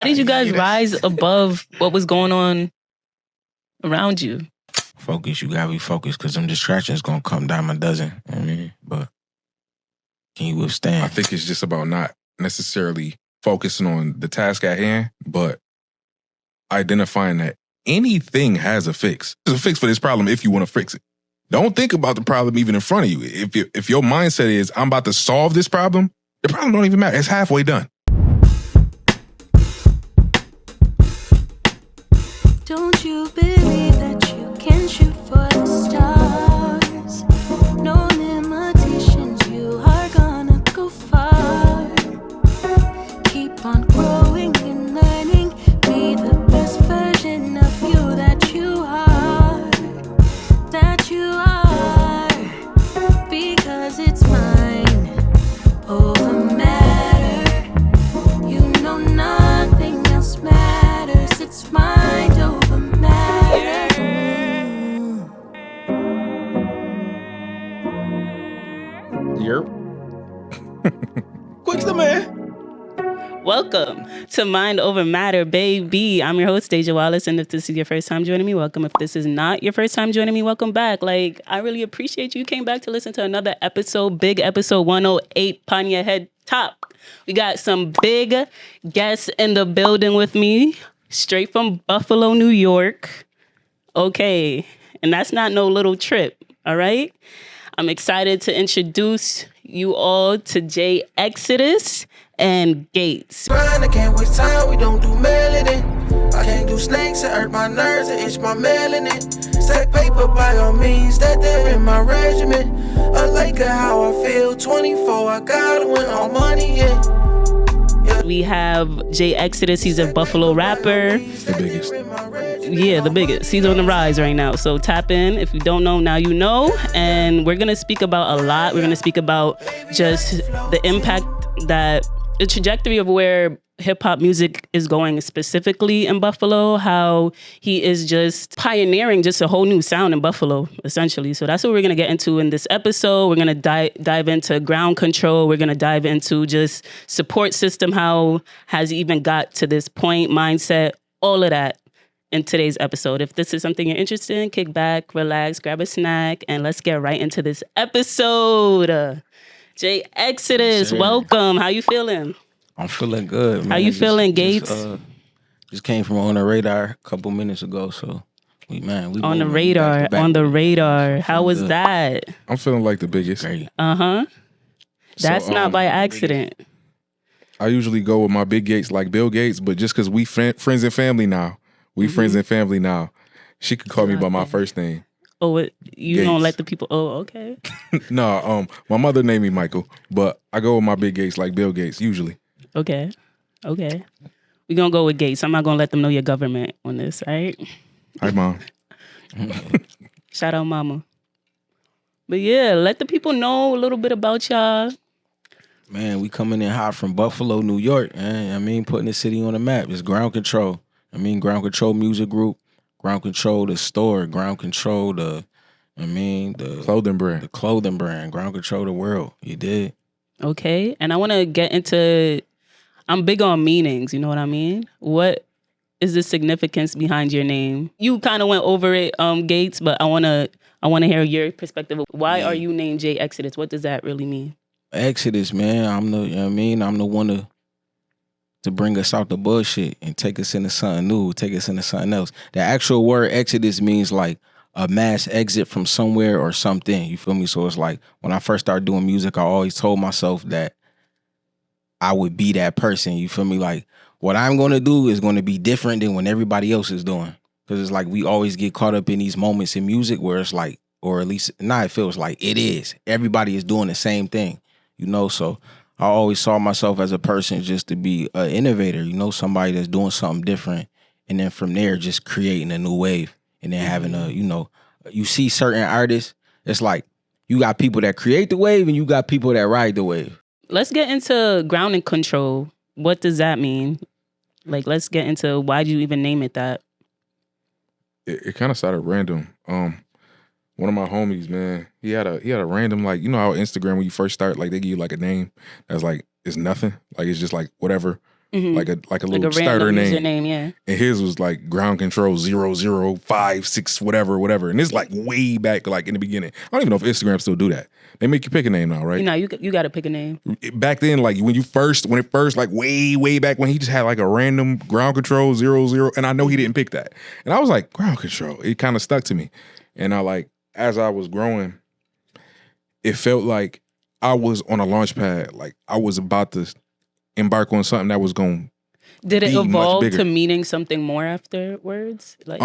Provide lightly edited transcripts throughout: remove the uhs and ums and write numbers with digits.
How did you guys rise above what was going on around you? Focus. You gotta be focused because them distractions gonna come dime a dozen. I mean, but can you withstand? I think it's just about not necessarily focusing on the task at hand, but identifying that anything has a fix. There's a fix for this problem if you want to fix it. Don't think about the problem even in front of you. If your mindset is, I'm about to solve this problem, the problem don't even matter. It's halfway done. Don't you believe that you can shoot for the stars? No limitations, you are gonna go far. Keep on growing and learning. Be the best version of you that you are. That you are. Because it's mine over matter. You know nothing else matters. It's mind over matter. Yep. Quick the man. Welcome to Mind Over Matter, baby. I'm your host, Deja Wallace, and if this is your first time joining me, welcome. If this is not your first time joining me, welcome back. Like, I really appreciate you came back to listen to another episode, big episode 108, on your head top. We got some big guests in the building with me, straight from Buffalo, New York. Okay, and that's not no little trip, all right? I'm excited to introduce you all to J Exodus and Gates. Grind, I can't waste time, we don't do melanin. I can't do snakes, it hurt my nerves, it itch my melanin. Stack paper by all means, that they're in my regimen. I like it how I feel, 24, I got it when all money in. We have J Exodus, he's a Buffalo rapper. The biggest. Yeah, the biggest. He's on the rise right now. So tap in. If you don't know, now you know. And we're going to speak about a lot. We're going to speak about just the impact that the trajectory of where hip hop music is going specifically in Buffalo, how he is just pioneering just a whole new sound in Buffalo, essentially. So that's what we're going to get into in this episode. We're going to dive into ground control. We're going to dive into just support system, how has he even got to this point, mindset, all of that in today's episode. If this is something you're interested in, kick back, relax, grab a snack, and let's get right into this episode. J Exodus, welcome. How you feeling? I'm feeling good, man. How you feeling, Gates? Just came from On the Radar a couple minutes ago, so we on the radar, on the radar. How was that? I'm feeling like the biggest. Great. That's not by accident. I usually go with my big Gates like Bill Gates, but just because we friends and family now, she could call me by my first name. Oh, you Gates. don't let the people. Oh, okay. No, my mother named me Michael, but I go with my big Gates like Bill Gates usually. Okay. We're gonna go with Gates. I'm not gonna let them know your government on this, all right? Hi, Mom. Shout out, Mama. But yeah, let the people know a little bit about y'all. Man, we coming in hot from Buffalo, New York. Man. I mean, putting the city on the map. It's Ground Control. I mean, Ground Control Music Group, Ground Control the store, Ground Control the clothing brand. The clothing brand, Ground Control the world. You did. Okay, and I want to get into. I'm big on meanings. You know what I mean? What is the significance behind your name? You kind of went over it, Gates, but I wanna hear your perspective. Why are you named J Exodus? What does that really mean? Exodus, man. I'm the one to bring us out the bullshit and take us into something new, take us into something else. The actual word Exodus means like a mass exit from somewhere or something. You feel me? So it's like when I first started doing music, I always told myself that I would be that person. You feel me? Like what I'm going to do is going to be different than when everybody else is doing. Because it's like we always get caught up in these moments in music where it's like, or at least now it feels like it is. Everybody is doing the same thing, you know? So I always saw myself as a person just to be an innovator, you know, somebody that's doing something different. And then from there, just creating a new wave. And then having you see certain artists, it's like you got people that create the wave and you got people that ride the wave. Let's get into ground and control. What does that mean? Like, let's get into why do you even name it that? It kind of started random. One of my homies, man, he had a random, like, you know how Instagram when you first start, like they give you like a name that's like it's nothing, like it's just like whatever like a little a starter random name. username, yeah. And his was like ground control 0056 whatever. And it's like way back like in the beginning. I don't even know if Instagram still do that. They make you pick a name now, right? You know, you got to pick a name. Back then, like when it first, like way back when he just had like a random ground control 00, and I know he didn't pick that. And I was like, ground control. It kind of stuck to me. And I like, as I was growing, it felt like I was on a launch pad. Like I was about to embark on something that was going Did it be much evolve bigger. to meaning something more afterwards? Like,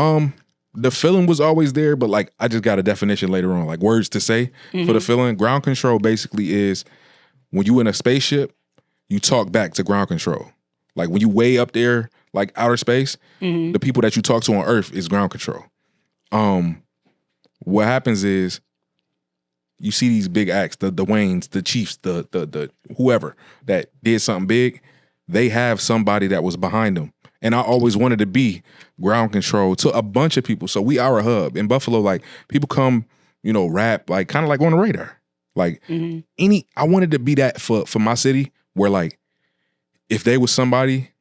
the feeling was always there, but like I just got a definition later on, like words to say for the feeling. Ground control basically is when you in a spaceship, you talk back to ground control. Like when you way up there, like outer space, the people that you talk to on Earth is ground control. What happens is you see these big acts, the Waynes, the Chiefs, the whoever that did something big, they have somebody that was behind them. And I always wanted to be ground control to a bunch of people. So we are a hub. In Buffalo, like people come, rap, like kind of like on the radar. Like I wanted to be that for my city where like if they was somebody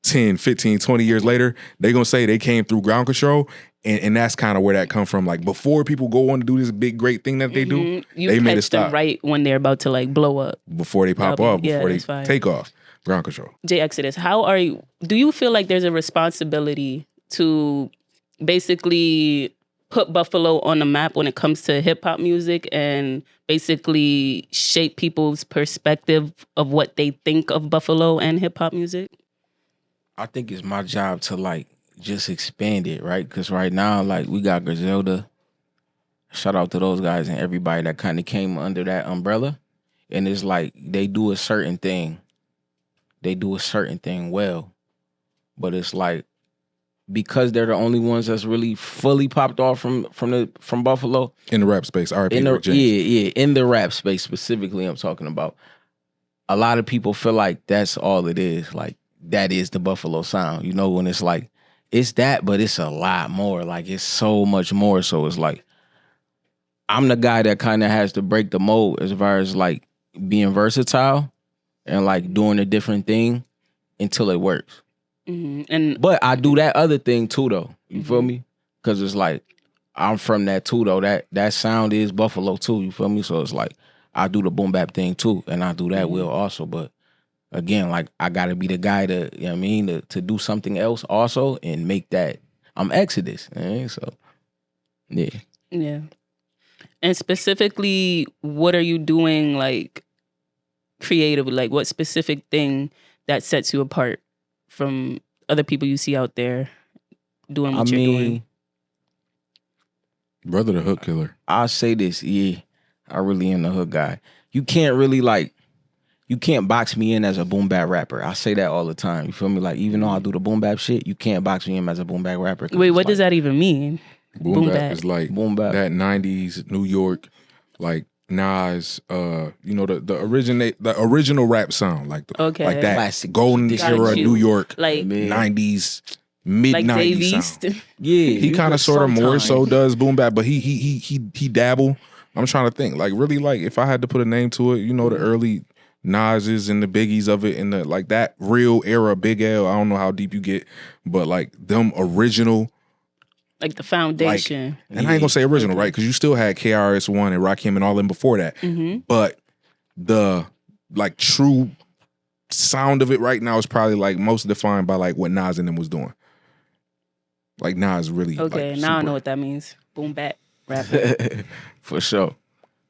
10, 15, 20 years later, they gonna say they came through ground control. And that's kind of where that come from. Like before people go on to do this big, great thing that they do, they made it catch them stop. right when they're about to like blow up. Before they pop off, before they that's fine. take off. Ground control. J Exodus, do you feel like there's a responsibility to basically put Buffalo on the map when it comes to hip hop music and basically shape people's perspective of what they think of Buffalo and hip hop music? I think it's my job to like just expand it, right? Because right now, like we got Griselda. Shout out to those guys and everybody that kind of came under that umbrella. And it's like they do a certain thing. They do a certain thing well. But it's like because they're the only ones that's really fully popped off from Buffalo. In the rap space, R.I.P. In Rick James. Yeah, in the rap space specifically I'm talking about. A lot of people feel like that's all it is. Like that is the Buffalo sound. When it's like, it's that, but it's a lot more. Like it's so much more. So it's like, I'm the guy that kind of has to break the mold as far as like being versatile and like doing a different thing until it works. But I do that other thing too, though. You feel me? Because it's like I'm from that too, though. That sound is Buffalo too. You feel me? So it's like I do the boom bap thing too, and I do that well also. But again, like I gotta be the guy to do something else also and make that. I'm Exodus, so yeah. Yeah. And specifically, what are you doing like creatively? Like what specific thing that sets you apart from other people you see out there doing what you're doing? Brother the hook killer. I'll say this, I really am the hook guy. You can't really you can't box me in as a boom bap rapper. I say that all the time. You feel me? Like even though I do the boom bap shit, you can't box me in as a boom bap rapper. Wait, what does that even mean? Boom bap is like boom bap. That 90s New York, like Nas, the original rap sound, like like that classic golden era New York, like 90s, mid like 90s Dave sound. East. Yeah, He kind of sort of more so does boom bap, but he dabble. I'm trying to think, like really, like if I had to put a name to it, the early Nas's and the Biggies of it, and the like that real era Big L. I don't know how deep you get, but like them original. Like the foundation. And I ain't gonna say original, right? Because you still had KRS-One and Rakim and all them before that. But the like true sound of it right now is probably like most defined by like what Nas and them was doing. Like Nas really. Okay, like, now I super. know what that means. Boom bap rapper. For sure.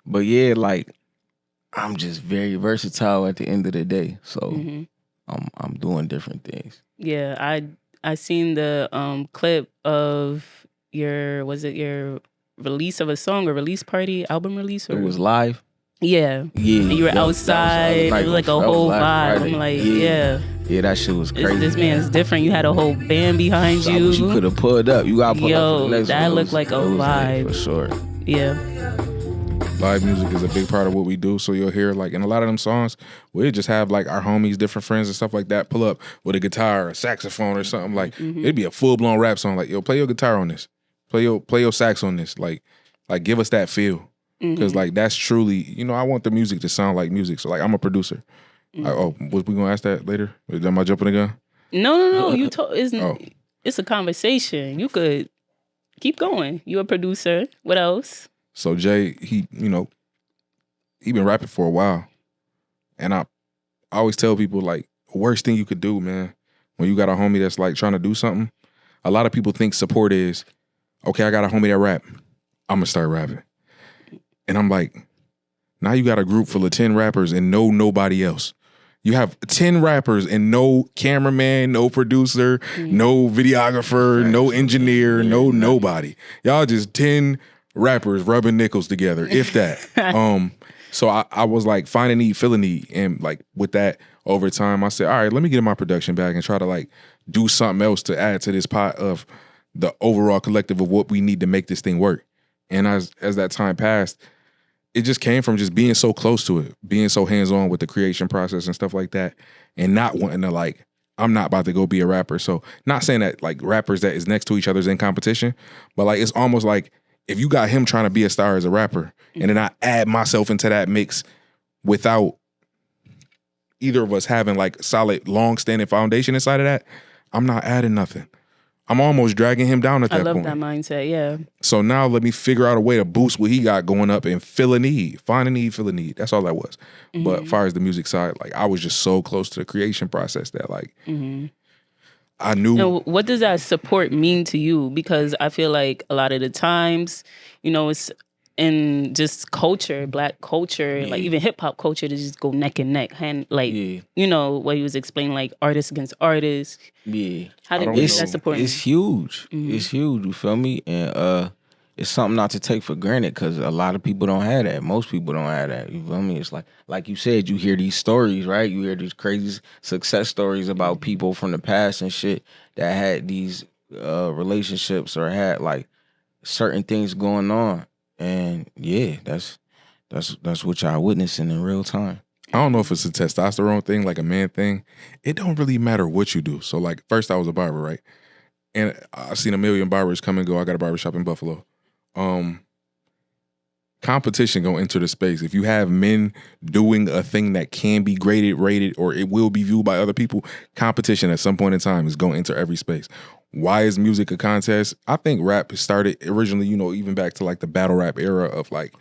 But yeah, like I'm just very versatile at the end of the day. So I'm doing different things. Yeah, I seen the clip of your release of a song or release party, album release? Or? It was live. Yeah. Yeah. And you were outside. It was like a whole vibe. I'm like, yeah. Yeah, that shit was crazy. This man's different. You had a whole band behind So you. you could have pulled up. You got to pull up for the next that one. looked like a vibe. For sure. Yeah. Live music is a big part of what we do. So you'll hear like in a lot of them songs, we'll just have like our homies, different friends and stuff like that pull up with a guitar or a saxophone or something. Like it'd be a full blown rap song. Like, yo, play your guitar on this. Play your sax on this. Like give us that feel. Because like that's truly, I want the music to sound like music. So like I'm a producer. Was we gonna ask that later? Am I jumping the gun? No. You it's a conversation. You could keep going. You're a producer. What else? So Jay, he been rapping for a while, and I always tell people like, worst thing you could do, man, when you got a homie that's like trying to do something. A lot of people think support is, okay, I got a homie that rap, I'm gonna start rapping, and I'm like, now you got a group full of 10 rappers and nobody else. You have 10 rappers and no cameraman, no producer, no videographer, no engineer, nobody. Y'all just 10 rappers rubbing nickels together, if that. So I was like, find a need, fill a need. And like with that, over time, I said, all right, let me get in my production bag and try to like do something else to add to this pot of the overall collective of what we need to make this thing work. And as that time passed, it just came from just being so close to it, being so hands-on with the creation process and stuff like that, and not wanting to like, I'm not about to go be a rapper. So not saying that like rappers that is next to each other is in competition, but like it's almost like if you got him trying to be a star as a rapper, and then I add myself into that mix without either of us having like solid, long-standing foundation inside of that, I'm not adding nothing. I'm almost dragging him down at that point. I love that mindset, yeah. So now let me figure out a way to boost what he got going up and fill a need. Find a need, fill a need. That's all that was. But as far as the music side, like I was just so close to the creation process that like I knew. Now, what does that support mean to you? Because I feel like a lot of the times, it's in just culture, Black culture, like even hip hop culture, to just go neck and neck. And like, what he was explaining, like artists against artists. Yeah. How did that support? It's huge. It's huge. You feel me? And it's something not to take for granted because a lot of people don't have that. Most people don't have that. You feel me? It's like you said, you hear these stories, right? You hear these crazy success stories about people from the past and shit that had these relationships or had like certain things going on. And yeah, that's what y'all witnessing in real time. I don't know if it's a testosterone thing, like a man thing. It don't really matter what you do. So like first I was a barber, right? And I've seen a million barbers come and go. I got a barbershop in Buffalo. Competition gonna enter the space. If you have men doing a thing that can be graded, rated, or it will be viewed by other people, competition at some point in time is gonna enter every space. Why is music a contest? I think rap started originally, even back to like the battle rap era of like,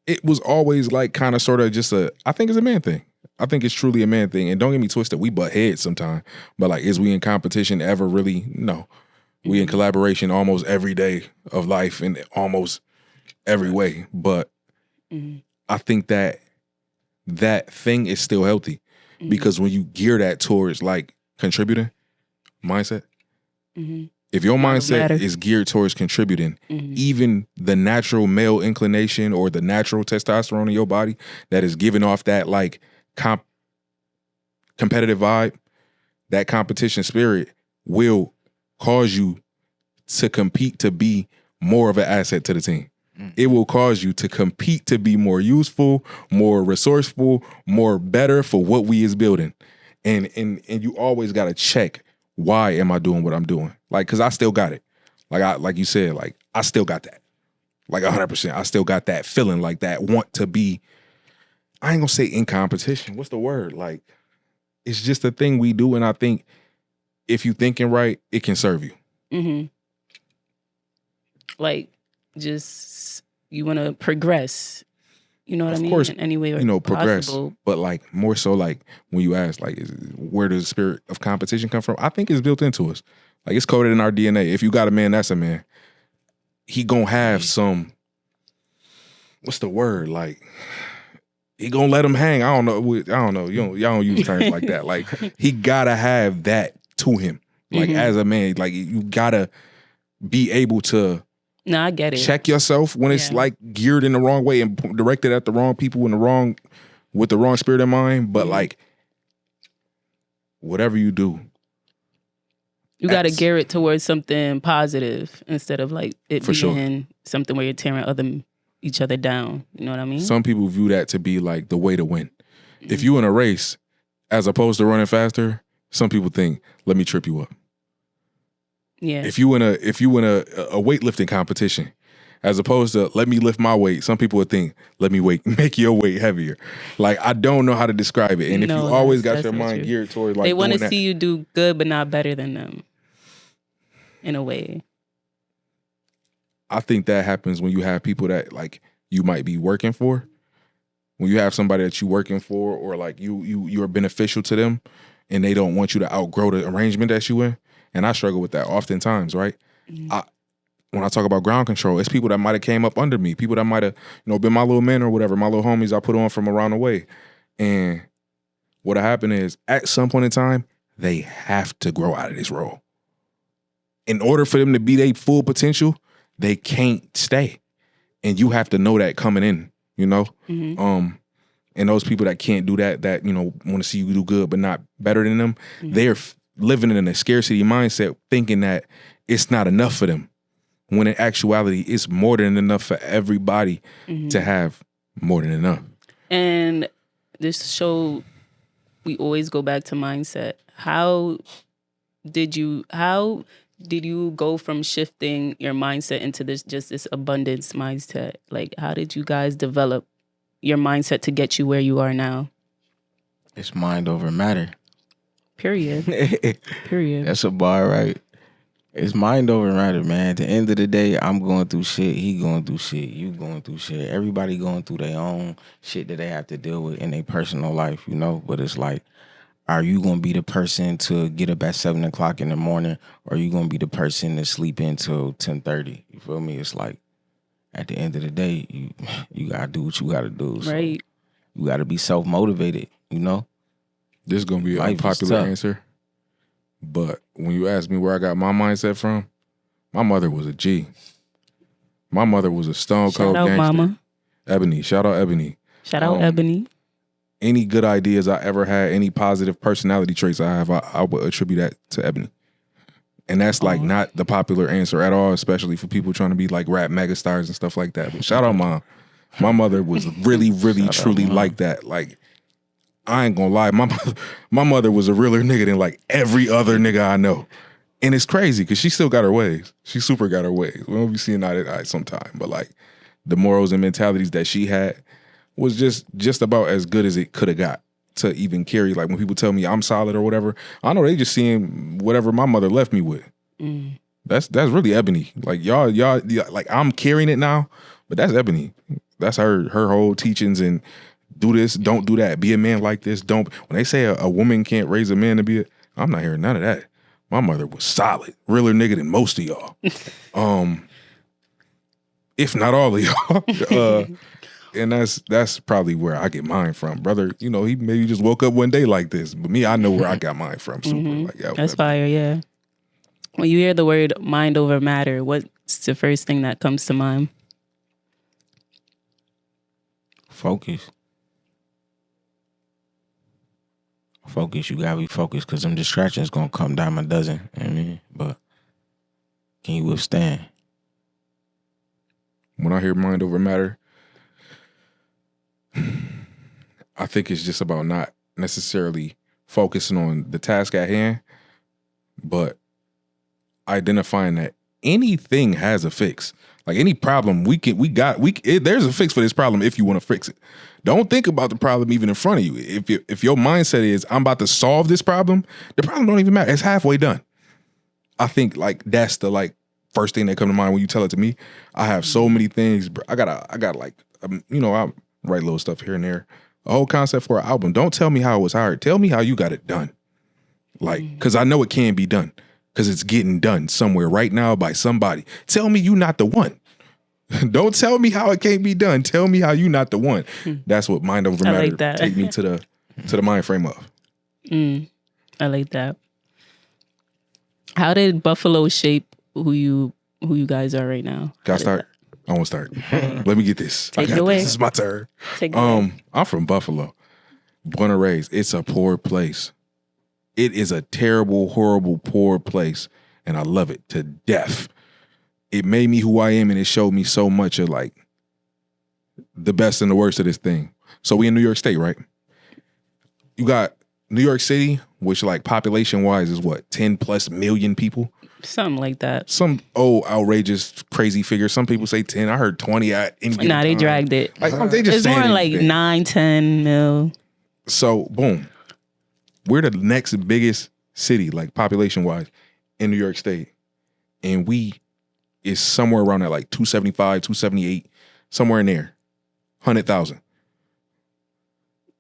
it was always like kind of sort of just I think it's a man thing. I think it's truly a man thing. And don't get me twisted, we butt heads sometimes. But like, is we in competition ever really? No. We in collaboration almost every day of life in almost every way. But I think that thing is still healthy because when you gear that towards like contributing mindset, if your mindset is geared towards contributing, even the natural male inclination or the natural testosterone in your body that is giving off that like competitive vibe, that competition spirit will cause you to compete to be more of an asset to the team. It will cause you to compete to be more useful, more resourceful, more better for what we is building. And you always got to check, why am I doing what I'm doing? Like, cause I still got it. Like you said, like I still got that. Like 100%. I still got that feeling, like that want to be, I ain't gonna say in competition. What's the word? Like, it's just a thing we do. And I think if you thinking right, it can serve you. Like, just, you want to progress. You know what I mean? Of course, in any way progress. possible. But like more so like when you ask like where does the spirit of competition come from? I think it's built into us. Like it's coded in our DNA. If you got a man, that's a man. He gonna have some, what's the word? Like he gonna let him hang. I don't know. Y'all don't use terms like that. Like he gotta have that to him. Like as a man, like you gotta be able to No, I get it. check yourself when it's like geared in the wrong way and directed at the wrong people with the wrong spirit in mind. But like, whatever you do, you got to gear it towards something positive instead of like it being something where you're tearing each other down. You know what I mean? Some people view that to be like the way to win. If you in a race, as opposed to running faster, some people think, let me trip you up. Yeah. If you in a weightlifting competition As opposed to let me lift my weight. Some people would think, let me make your weight heavier. Like, I don't know how to describe it. And if you always got your mind geared towards like they want to doing see you do good, but not better than them. In a way. I think that happens when you have people that like you might be working for. When you have somebody that you working for, or like you're beneficial to them, and they don't want you to outgrow the arrangement that you in. And I struggle with that oftentimes, right? When I talk about ground control, it's people that might have came up under me, people that might have, been my little men or whatever, my little homies I put on from around the way. And what'll happen is, at some point in time, they have to grow out of this role. In order for them to be their full potential, they can't stay. And you have to know that coming in, And those people that can't do that, want to see you do good but not better than them, they're living in a scarcity mindset, thinking that it's not enough for them. When in actuality, it's more than enough for everybody to have more than enough. And this show, we always go back to mindset. How did you go from shifting your mindset into this abundance mindset? Like, how did you guys develop your mindset to get you where you are now? It's mind over matter. Period. Period. That's a bar, right? It's mind over matter, man. At the end of the day, I'm going through shit. He going through shit. You going through shit. Everybody going through their own shit that they have to deal with in their personal life, But it's like, are you going to be the person to get up at 7 o'clock in the morning, or are you going to be the person to sleep until 10:30? You feel me? It's like, at the end of the day, you got to do what you got to do. So right. You got to be self-motivated, This is going to be an Life unpopular answer. But when you ask me where I got my mindset from, my mother was a G. My mother was a stone cold gangster. Shout out Mama. Ebony. Shout out Ebony. Shout out Ebony. Any good ideas I ever had, any positive personality traits I have, I would attribute that to Ebony. And that's like not the popular answer at all, especially for people trying to be like rap megastars and stuff like that. But shout out Mom. My mother was really, really, truly like that. Like, I ain't gonna lie, my mother was a realer nigga than like every other nigga I know. And it's crazy because she still got her ways. She super got her ways. We don't be seeing eye to eye sometime. But like the morals and mentalities that she had was just about as good as it could have got to even carry. Like when people tell me I'm solid or whatever, I know they just seeing whatever my mother left me with. That's really Ebony. Like y'all, like I'm carrying it now, but that's Ebony. That's her whole teachings and do this, don't do that. Be a man like this. Don't. When they say a woman can't raise a man to be I'm not hearing none of that. My mother was solid, realer nigga than most of y'all. If not all of y'all. And that's probably where I get mine from. Brother, he maybe just woke up one day like this. But me, I know where I got mine from. Super. Like, yeah, that's fire, yeah. When you hear the word mind over matter, what's the first thing that comes to mind? Focus. You gotta be focused because them distractions gonna come dime a dozen. But can you withstand? When I hear mind over matter, I think it's just about not necessarily focusing on the task at hand, but identifying that anything has a fix. Like any problem there's a fix for this problem if you want to fix it. Don't think about the problem even in front of you. If your mindset is I'm about to solve this problem, the problem don't even matter. It's halfway done. I think like that's the first thing that come to mind when you tell it to me. I have so many things. I got like I write little stuff here and there. A whole concept for an album. Don't tell me how it was hard. Tell me how you got it done. Like, because I know it can be done. Because it's getting done somewhere right now by somebody. Tell me you not the one. Don't tell me how it can't be done. Tell me how you not the one. That's what mind over matter like that. take me to the mind frame of. I like that. How did Buffalo shape who you guys are right now? Got to start? I won't start. Let me get this. Take it away. This is my turn. Take it away. I'm from Buffalo. Born and raised. It's a poor place. It is a terrible, horrible, poor place. And I love it to death. It made me who I am, and it showed me so much of like the best and the worst of this thing. So we in New York State, right? You got New York City, which like population wise is what 10 plus million people. Something like that. Some outrageous, crazy figure. Some people say 10. I heard 20 at any given Nah, they time. dragged it. Like they just It's saying more like anything. 9, 10 mil. So boom, we're the next biggest city, like population wise, in New York State, and we is somewhere around at like 275, 278, somewhere in there, 100,000.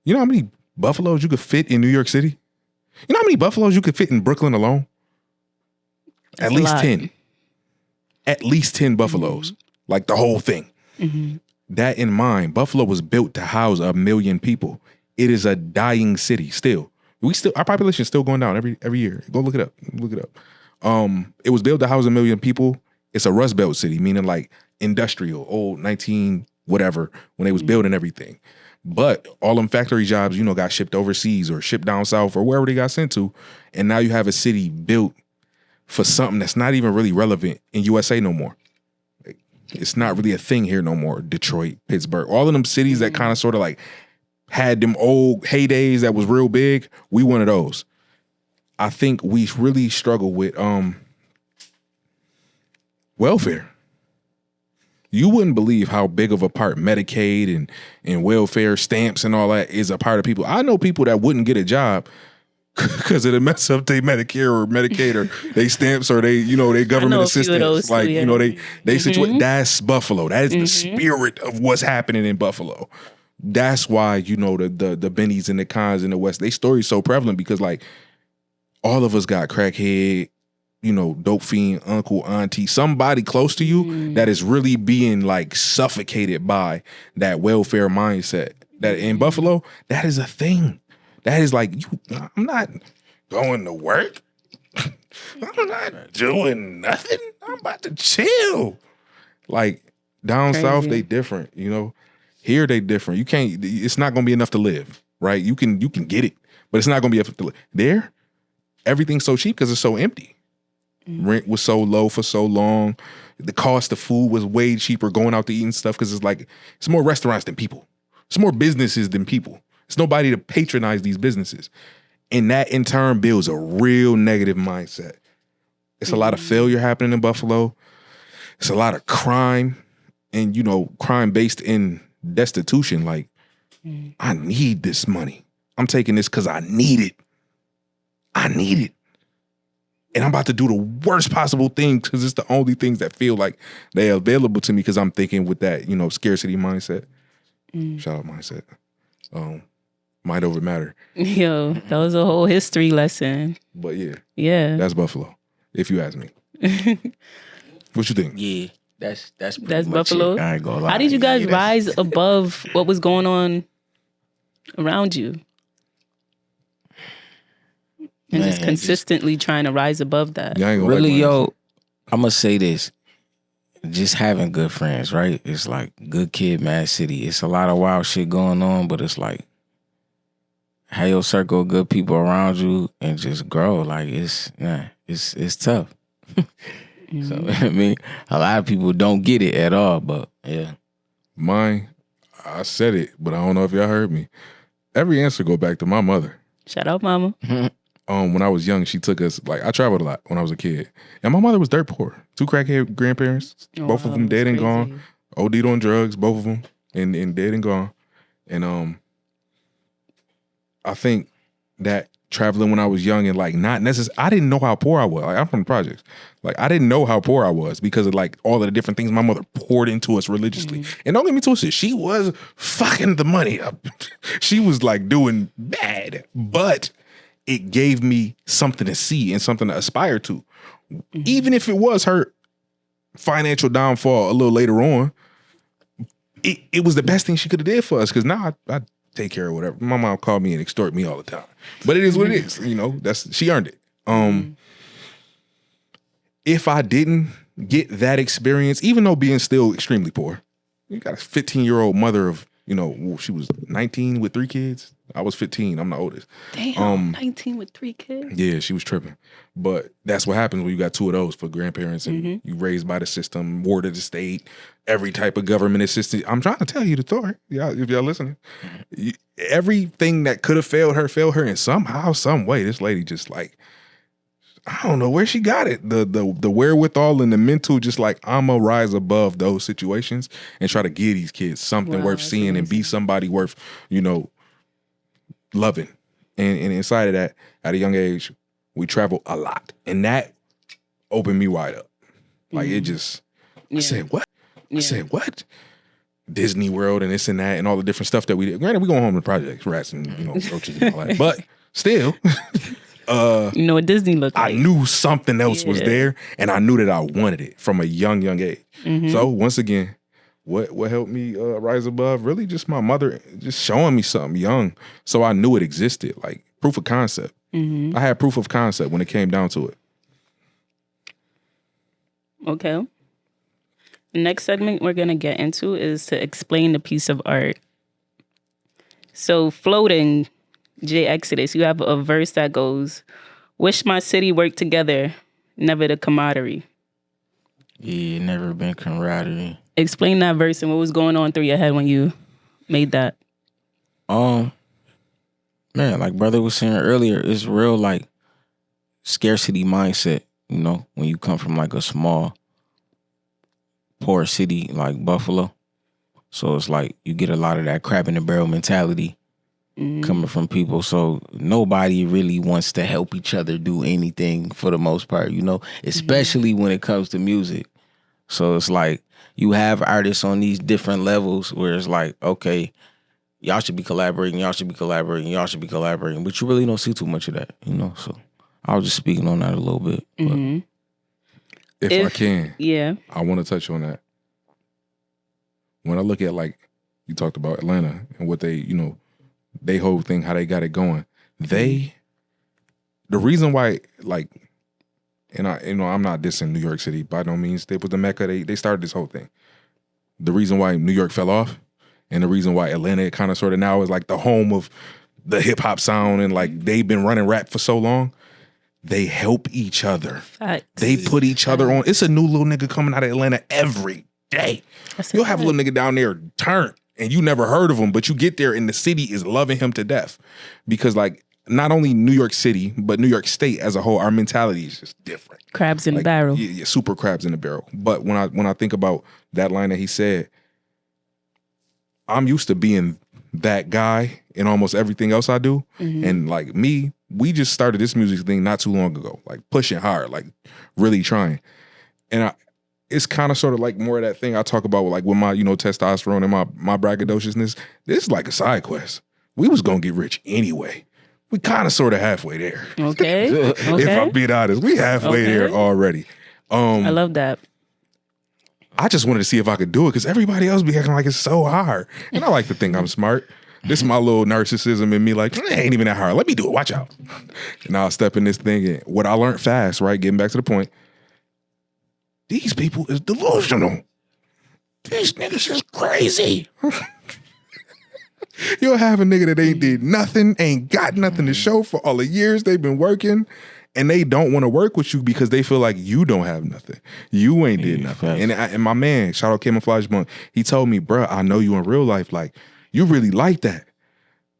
You know how many buffaloes you could fit in New York City? You know how many buffaloes you could fit in Brooklyn alone? That's At a least lot. 10. At least 10 buffaloes. Like the whole thing. Mm-hmm. That in mind, Buffalo was built to house 1 million people. It is a dying city still. Our population is still going down every year. Go look it up. It was built to house 1 million people. It's a Rust Belt city, meaning like industrial, old 19 whatever, when they was building everything. But all them factory jobs, you know, got shipped overseas or shipped down south or wherever they got sent to. And now you have a city built for something that's not even really relevant in USA no more. Like, it's not really a thing here no more. Detroit, Pittsburgh, all of them cities that kind of sort of like had them old heydays that was real big. We one of those. I think we really struggle with welfare. You wouldn't believe how big of a part Medicaid and welfare stamps and all that is a part of people. I know people that wouldn't get a job because of the mess up they Medicare or Medicaid or they stamps or they, you know, they government a few of assistance. those Like, too, yeah. you know, they situate. That's Buffalo. That is the spirit of what's happening in Buffalo. That's why, you know, the Bennies and the Cons in the West, they story's so prevalent because like all of us got crackhead, you know, dope fiend, uncle, auntie, somebody close to you that is really being like suffocated by that welfare mindset. That in Buffalo, that is a thing. That is like, I'm not going to work. I'm not doing nothing. I'm about to chill. Like down Crazy. south, they different, you know. Here they different. You can't, it's not gonna be enough to live, right? You can get it, but it's not gonna be enough to live. There, everything's so cheap because it's so empty. Rent was so low for so long. The cost of food was way cheaper going out to eat and stuff because it's more restaurants than people. It's more businesses than people. It's nobody to patronize these businesses. And that in turn builds a real negative mindset. It's a lot of failure happening in Buffalo. It's a lot of crime and, you know, crime based in destitution. Like, I need this money. I'm taking this because I need it. I need it. And I'm about to do the worst possible thing because it's the only things that feel like they're available to me because I'm thinking with that, you know, scarcity mindset. Shout out mindset. Mind over matter. Yo, that was a whole history lesson. But yeah, Yeah. that's Buffalo, if you ask me. What you think? Yeah, that's pretty That's much Buffalo? it. I ain't gonna lie. How did you guys Yeah, that's- rise above what was going on around you? And Man, just consistently trying to rise above that. Yeah, I ain't gonna Really, like yo, I'm gonna say this. Just having good friends, right? It's like good kid, mad city. It's a lot of wild shit going on, but it's like have your circle of good people around you and just grow. Like it's tough. So I mean, a lot of people don't get it at all, but yeah. Mine, I said it, but I don't know if y'all heard me. Every answer go back to my mother. Shout out, mama. When I was young, she took us, like, I traveled a lot when I was a kid. And my mother was dirt poor. 2 crackhead grandparents, both of them dead and gone. OD'd on drugs, both of them, and dead and gone. And I think that traveling when I was young and like not necessarily, I didn't know how poor I was. Like, I'm from the projects. Like, I didn't know how poor I was because of like all of the different things my mother poured into us religiously. And don't get me twisted, she was fucking the money up. She was like doing bad, but it gave me something to see and something to aspire to. Even if it was her financial downfall a little later on, it was the best thing she could have did for us because now I take care of whatever. My mom called me and extort me all the time. But it is what it is. You know, she earned it. If I didn't get that experience, even though being still extremely poor, you got a 15-year-old mother of, you know, she was 19 with 3 kids. I was 15. I'm the oldest. Damn, 19 with 3 kids. Yeah, she was tripping. But that's what happens when you got 2 of those for grandparents and you raised by the system, ward of the state, every type of government assistance. I'm trying to tell you the story. Yeah, if y'all listening. Everything that could have failed her, and somehow, some way, this lady just like, I don't know where she got it. The wherewithal and the mental, just like, I'ma rise above those situations and try to give these kids something worth seeing and be somebody worth, loving. And inside of that, at a young age, we travel a lot. And that opened me wide up. Like it just, I said, what? I said, what? Disney World and this and that and all the different stuff that we did. Granted, we going home to projects, rats and roaches and all that. But still, you know what Disney looked like. I knew something else was there, and I knew that I wanted it from a young age. So once again, what helped me rise above? Really, just my mother just showing me something young, so I knew it existed. Like proof of concept. I had proof of concept when it came down to it. Okay. The next segment we're gonna get into is to explain the piece of art. So floating, J Exodus, you have a verse that goes, "Wish my city worked together, never the camaraderie." Yeah, never been camaraderie. Explain that verse and what was going on through your head when you made that. Man, like brother was saying earlier, it's real like scarcity mindset, when you come from like a small, poor city like Buffalo. So it's like you get a lot of that crab in the barrel mentality coming from people. So nobody really wants to help each other do anything for the most part, especially when it comes to music. So it's like you have artists on these different levels where it's like, okay, y'all should be collaborating, but you really don't see too much of that, So I was just speaking on that a little bit. But. If I can, I want to touch on that. When I look at, like, you talked about Atlanta and what they, they whole thing, how they got it going. The reason why, like, and I'm not dissing New York City by no means. They was the Mecca. They started this whole thing. The reason why New York fell off, and the reason why Atlanta kind of sort of now is like the home of the hip hop sound, and like they've been running rap for so long. They help each other. Facts. They put each other on. It's a new little nigga coming out of Atlanta every day. You'll have a little nigga down there turn, and you never heard of him, but you get there and the city is loving him to death. Because like not only New York City, but New York State as a whole, our mentality is just different. Crabs in the barrel. Yeah, super crabs in the barrel. But when I think about that line that he said, I'm used to being that guy in almost everything else I do. And like me, we just started this music thing not too long ago, like pushing hard, like really trying. And it's kind of sort of like more of that thing I talk about, like with my, testosterone and my braggadociousness. This is like a side quest. We was gonna get rich anyway. We kind of sort of halfway there. Okay. If I'm being honest, we halfway there already. I love that. I just wanted to see if I could do it because everybody else be acting like it's so hard. And I like to think I'm smart. This is my little narcissism in me, like, it ain't even that hard. Let me do it. Watch out. And I'll step in this thing. And what I learned fast, right? Getting back to the point. These people is delusional. These niggas is crazy. You'll have a nigga that ain't did nothing, ain't got nothing to show for all the years they've been working, and they don't want to work with you because they feel like you don't have nothing. You ain't did nothing. And my man, shout out Camouflage Monk, he told me, bruh, I know you in real life, like, you really like that.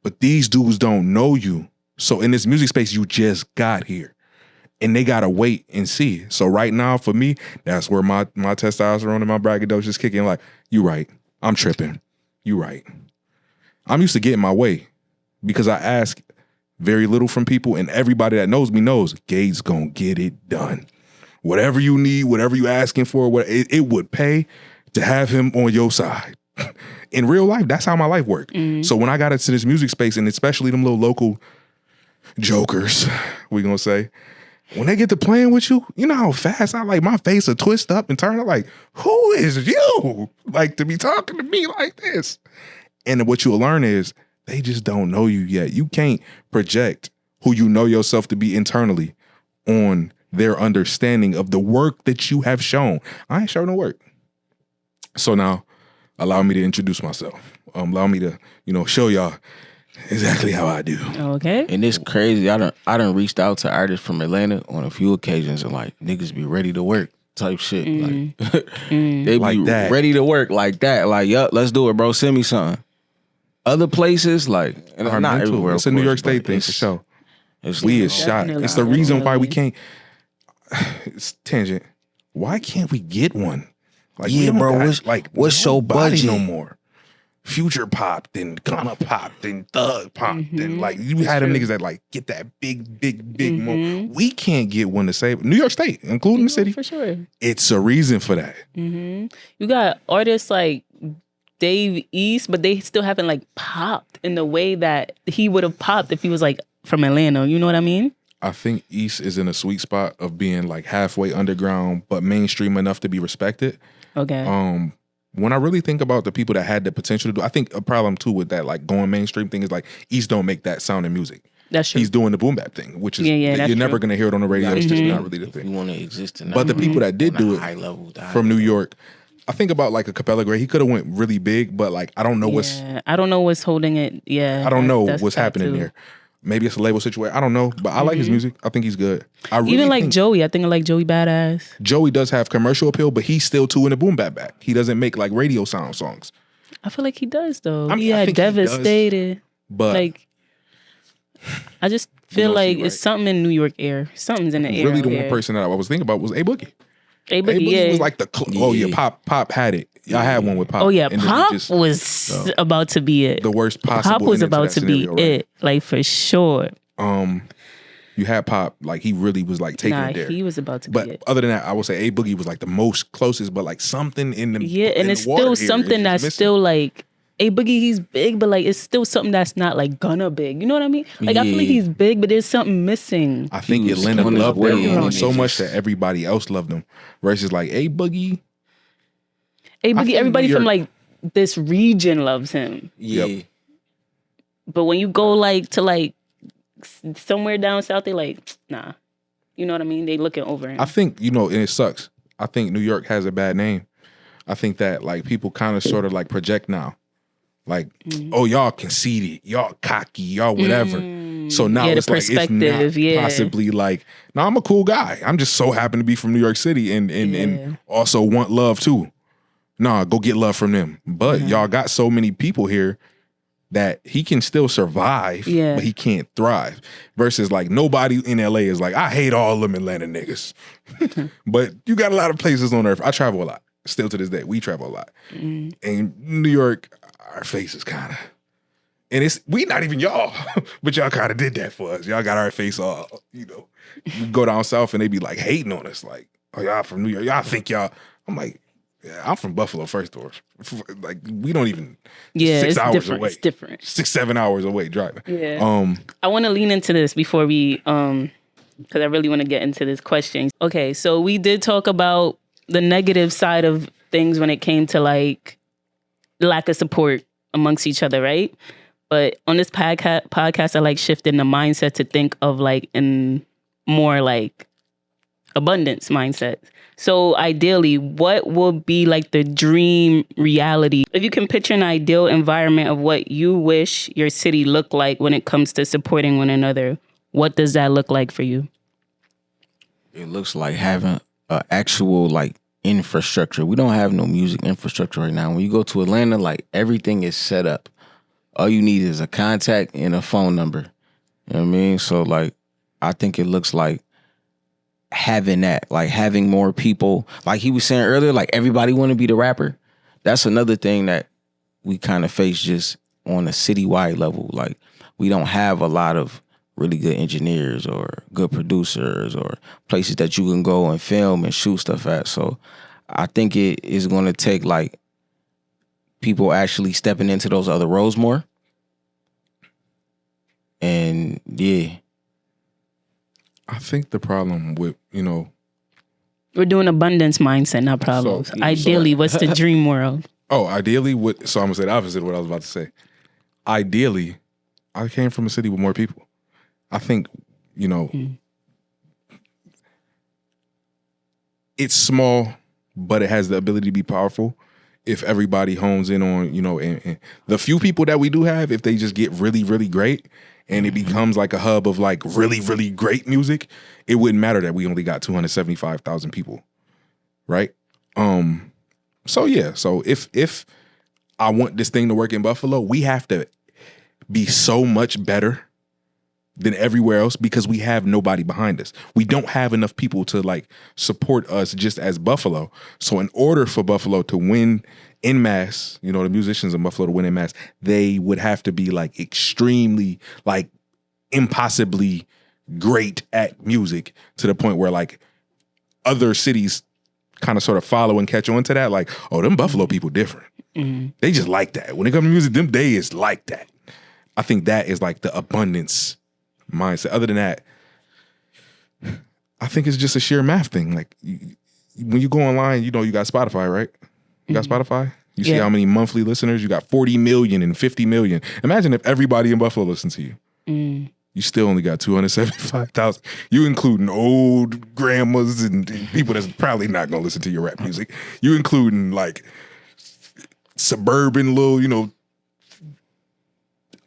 But these dudes don't know you. So in this music space, you just got here. And they gotta wait and see. So right now, for me, that's where my testosterone and my braggadocious kick in. Like, you right. I'm tripping. You right. I'm used to getting my way because I ask very little from people, and everybody that knows me knows Gates gonna get it done. Whatever you need, whatever you asking for, it would pay to have him on your side. In real life, that's how my life worked. So when I got into this music space, and especially them little local jokers, we gonna say, when they get to playing with you, you know how fast I like my face will twist up and turn. I'm like, who is you? Like to be talking to me like this? And what you'll learn is they just don't know you yet. You can't project who you know yourself to be internally on their understanding of the work that you have shown. I ain't showing no work. So now, allow me to introduce myself. Allow me to, show y'all Exactly how I do. Okay. And it's crazy. I done reached out to artists from Atlanta on a few occasions and like niggas be ready to work type shit. Like they Like be that. ready to work like that. Like, yup, let's do it, bro. Send me something. Other places, like and Our not mental. everywhere. It's of a New York course, State but thing for sure. It's We like, is shot. Definitely. It's the reason why we Definitely. can't. It's tangent. Why can't we get one? Like, Yeah, we don't bro, got, what's your nobody budget? no more? Future pop, then Gunna pop, then Thug pop, then like you had them niggas that like get that big mo. We can't get one to save New York State, including the city. For sure. It's a reason for that. You got artists like Dave East, but they still haven't like popped in the way that he would have popped if he was like from Atlanta. You know what I mean? I think East is in a sweet spot of being like halfway underground, but mainstream enough to be respected. Okay. When I really think about the people that had the potential to do, I think a problem too with that like going mainstream thing is like East don't make that sound in music. That's true. He's doing the boom bap thing, which is Yeah, that's you're never true. gonna hear it on the radio. It's just not really the if you thing. want to exist in that. But the people that did on do a it high level, from New York, I think about like a Capella Gray. He could have went really big, but like I don't know I don't know what's holding it. Yeah. I don't know that's what's fact, happening too. there. Maybe it's a label situation. I don't know, but I like his music. I think he's good. I really Even like think Joey, I think I like Joey Badass. Joey does have commercial appeal, but he's still too in the boom bap back. He doesn't make like radio sound songs. I feel like he does though. I mean, he I had think he does, Devastated. But Like, I just feel know like she it's something in New York air. Something's in the air. really the out one here. person that I was thinking about was A Boogie. A A Boogie, Boogie yeah. was like the Pop had it. I had one with Pop. Oh yeah, and then he Pop just- was about to be it. the worst possible. Pop was ending about that to be scenario, right? it, like for sure. You had Pop, like he really was like taking Nah, it there. he was about to But be it. other than that, I would say A Boogie was like the most closest, but like something in the Yeah, and in it's the water still here something is that's missing. still like A Boogie. He's big, but like it's still something that's not like Gunna big. You know what I mean? Like I feel like Yeah. he's big, but there's something missing. I think He was Atlanta on his loved way everyone and so it much just- that everybody else loved him. Versus like A Boogie, A I Boogie, think everybody New from York- like this region loves him. Yeah. Yep. But when you go like to like somewhere down south, they like, nah. You know what I mean? They looking over him. I think, and it sucks. I think New York has a bad name. I think that like people kind of sort of like project now. Like, oh, y'all conceited, y'all cocky, y'all whatever. So now Yeah, the it's like it's not perspective, yeah. possibly like, no, I'm a cool guy. I'm just so happen to be from New York City and also want love too. Nah, go get love from them. But y'all got so many people here that he can still survive, Yeah. but he can't thrive. Versus like nobody in LA is like, I hate all them Atlanta niggas. But you got a lot of places on earth. I travel a lot. Still to this day, we travel a lot. And New York, our face is kind of, and we not even y'all, but y'all kind of did that for us. Y'all got our face all, You go down south and they be like hating on us, like, oh, y'all from New York. Y'all think y'all, I'm like, yeah, I'm from Buffalo first door. Like, we don't even, yeah, 6 it's hours different. away. It's different. 6-7 hours away driving. Yeah. I want to lean into this before we, because I really want to get into this question. Okay, so we did talk about the negative side of things when it came to like lack of support amongst each other, right? But on this podcast, I like shifting the mindset to think of like in more like abundance mindset. So ideally, what would be like the dream reality? If you can picture an ideal environment of what you wish your city looked like when it comes to supporting one another, what does that look like for you? It looks like having an actual like infrastructure. We don't have no music infrastructure right now. When you go to Atlanta, like everything is set up. All you need is a contact and a phone number. You know what I mean? So like, I think it looks like having that, like having more people. Like he was saying earlier, like everybody want to be the rapper. That's another thing that we kind of face just on a citywide level. Like we don't have a lot of really good engineers or good producers or places that you can go and film and shoot stuff at. So I think it is going to take like people actually stepping into those other roles more. And yeah. I think the problem with, We're doing abundance mindset, not problems. Ideally, what's the dream world? ideally, so I'm going to say the opposite of what I was about to say. Ideally, I came from a city with more people. I think, it's small, but it has the ability to be powerful. if everybody hones in on, and the few people that we do have, if they just get really, really great and it becomes like a hub of like really, really great music, it wouldn't matter that we only got 275,000 people, right? So yeah, so if I want this thing to work in Buffalo, we have to be so much better than everywhere else because we have nobody behind us. We don't have enough people to like support us just as Buffalo. So in order for Buffalo to win in mass, the musicians in Buffalo to win in mass, they would have to be like extremely, like impossibly great at music to the point where like other cities kind of sort of follow and catch on to that. Like, oh, them Buffalo people different. They just like that. When it comes to music, them they is like that. I think that is like the abundance mindset. Other than that, I think it's just a sheer math thing. Like when you go online, you got Spotify, right? You got Spotify? You see how many monthly listeners? You got 40 million and 50 million. Imagine if everybody in Buffalo listened to you. You still only got 275,000. You including old grandmas and people that's probably not going to listen to your rap music. You including like suburban little,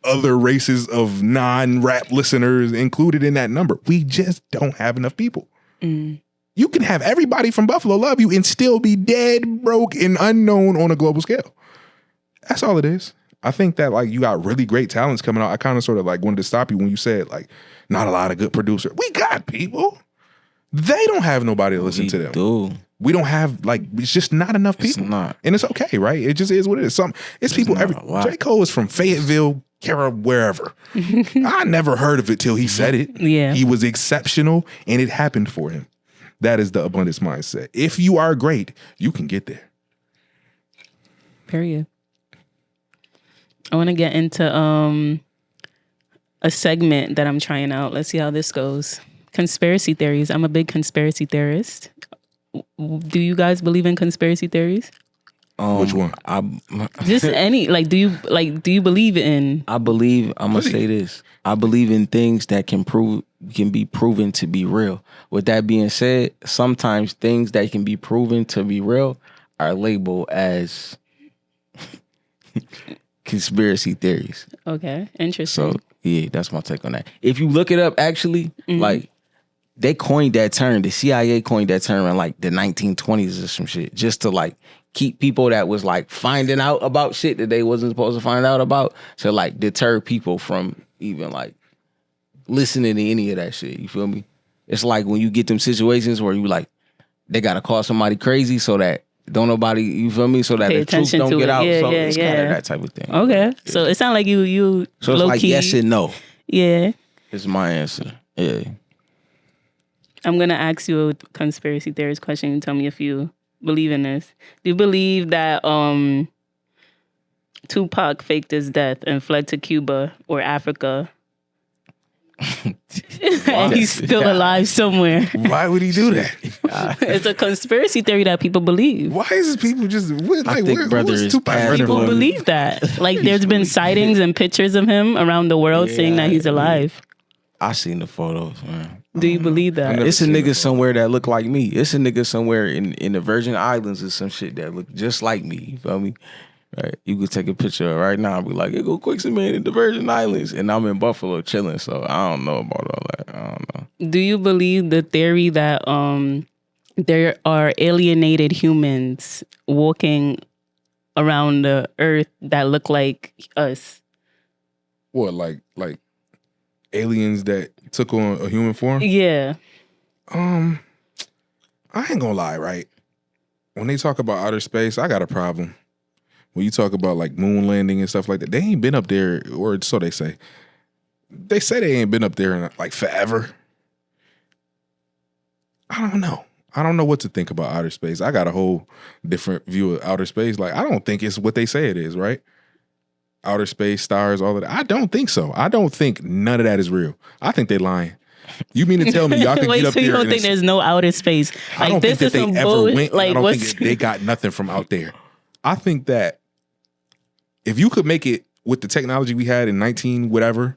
other races of non-rap listeners included in that number. We just don't have enough people. You can have everybody from Buffalo love you and still be dead, broke, and unknown on a global scale. That's all it is. I think that like you got really great talents coming out. I kind of sort of like wanted to stop you when you said like not a lot of good producers. We got people. They don't have nobody to listen to them. We don't have like it's just not enough people. It's not. And it's okay, right? It just is what it is. It's people J. Cole is from Fayetteville, wherever. I never heard of it till he said it. Yeah. He was exceptional and it happened for him. That is the abundance mindset. If you are great, you can get there. Period. I want to get into a segment that I'm trying out. Let's see how this goes. Conspiracy theories. I'm a big conspiracy theorist. Do you guys believe in conspiracy theories? Which one? Just any. Like, do you believe in? I'm gonna say this. I believe in things that can be proven to be real. With that being said, sometimes things that can be proven to be real are labeled as conspiracy theories. Okay, interesting. So yeah, that's my take on that. If you look it up, actually, like they coined that term. The CIA coined that term in like the 1920s or some shit, just to like keep people that was like finding out about shit that they wasn't supposed to find out about, to like deter people from even like listening to any of that shit. You feel me? It's like when you get them situations where you like they gotta call somebody crazy so that don't nobody, you feel me? So that Pay the truth attention don't to get it. out. Yeah, so yeah, it's kind of that type of thing. Okay, so it sounds like you so it's low like key. yes and no. Yeah. It's my answer. Yeah. I'm gonna ask you a conspiracy theorist question and tell me if you believe in this. Do you believe that Tupac faked his death and fled to Cuba or Africa? And he's still alive somewhere. Why would he do that? It's a conspiracy theory that people believe. Why is people just like I think brother is People believe that. Like there's been sightings and pictures of him around the world saying that he's alive. I seen the photos, man. Do you believe that? It's a nigga somewhere that look like me. It's a nigga somewhere in the Virgin Islands or some shit that look just like me. You feel me? Right. You could take a picture of it right now and be like, "Hey, go Quixie man in the Virgin Islands," and I'm in Buffalo chilling. So I don't know about all that. I don't know. Do you believe the theory that there are alienated humans walking around the earth that look like us? What, like aliens that took on a human form? Yeah. I ain't gonna lie, right? When they talk about outer space, I got a problem. When you talk about like moon landing and stuff like that, they ain't been up there, or so they say. They say they ain't been up there in like forever. I don't know. I don't know what to think about outer space. I got a whole different view of outer space. Like, I don't think it's what they say it is, right? Outer space, stars, all of that. I don't think so. I don't think none of that is real. I think they lying. You mean to tell me y'all can Wait, get up so there? You don't think there's no outer space? I Like don't this think that is some they ever bullshit. went. Like I don't what's think they got nothing from out there. I think that if you could make it with the technology we had in 19 whatever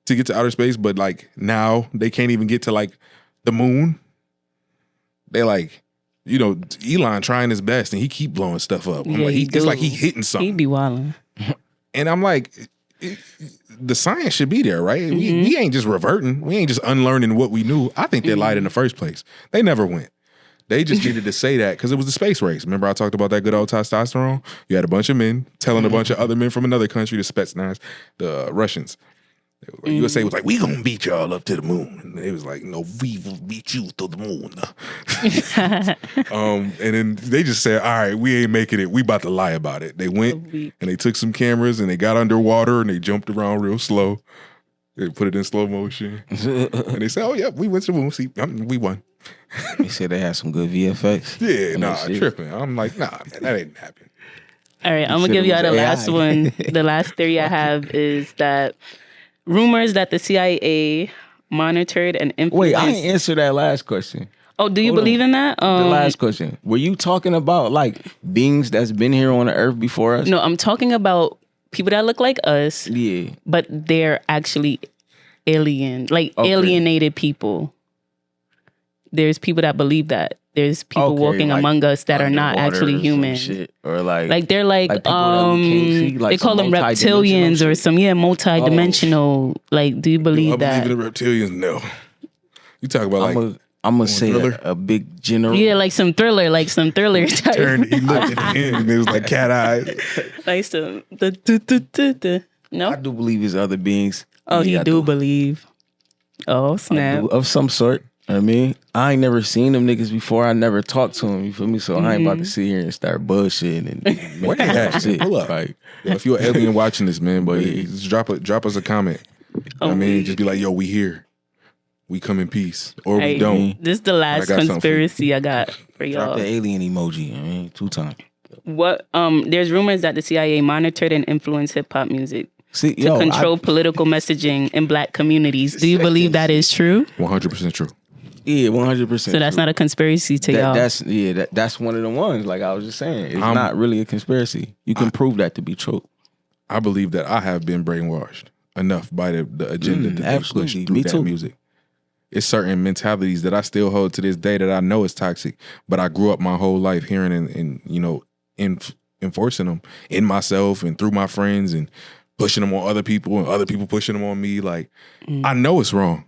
to get to outer space, but like now they can't even get to like the moon. They like, you know, Elon trying his best and he keep blowing stuff up. I'm Yeah, like, he it's like do. he hitting something. He be wilding. And I'm like, the science should be there, right? We ain't just reverting. We ain't just unlearning what we knew. I think they lied in the first place. They never went. They just needed to say that because it was the space race. Remember I talked about that good old testosterone? You had a bunch of men telling a bunch of other men from another country, the Spetsnaz, the Russians. USA was like, we gonna beat y'all up to the moon. And they was like, no, we will beat you to the moon. And then they just said, all right, we ain't making it. We about to lie about it. They went and they took some cameras and they got underwater and they jumped around real slow. They put it in slow motion. And they said, oh, yeah, we went to the moon. See, we won. They said they had some good VFX. Yeah, nah, tripping. I'm like, nah, man, that ain't happen. All right, I'm gonna give y'all the last one. The last theory I have is that rumors that the CIA monitored and influenced. Wait, I didn't answer that last question. Oh, do you believe in that? The last question. Were you talking about like beings that's been here on the earth before us? No, I'm talking about people that look like us. Yeah. But they're actually alienated people. There's people that believe that. There's people walking like among us that are not actually human. Shit. Or like they're like see, like they call them reptilians or some multi-dimensional. Like, do you believe that? I believe in the reptilians. No. You talk about I'm gonna say a big general. Yeah, like some thriller type. He looked at him and it was like cat eyes. Like some No? I do believe there's other beings. Oh, yeah, he do believe. Oh, snap. Of some sort. I mean, I ain't never seen them niggas before. I never talked to them. You feel me? So I ain't about to sit here and start bullshitting and what shit. Pull up. Like, yo, if you're an alien watching this, man, but just drop us a comment. I mean, just be like, yo, we here. We come in peace. Or we don't. This is the last conspiracy I got for y'all. Drop the alien emoji. I mean, 2 times. What? There's rumors that the CIA monitored and influenced hip hop music to control political messaging in Black communities. Do you believe that is true? 100% true. Yeah, 100%. So that's not a conspiracy to y'all. That's one of the ones. Like I was just saying, it's not really a conspiracy. You can prove that to be true. I believe that I have been brainwashed enough by the agenda that they push through that music. It's certain mentalities that I still hold to this day that I know is toxic, but I grew up my whole life hearing and enforcing them in myself and through my friends and pushing them on other people and other people pushing them on me. Like, I know it's wrong,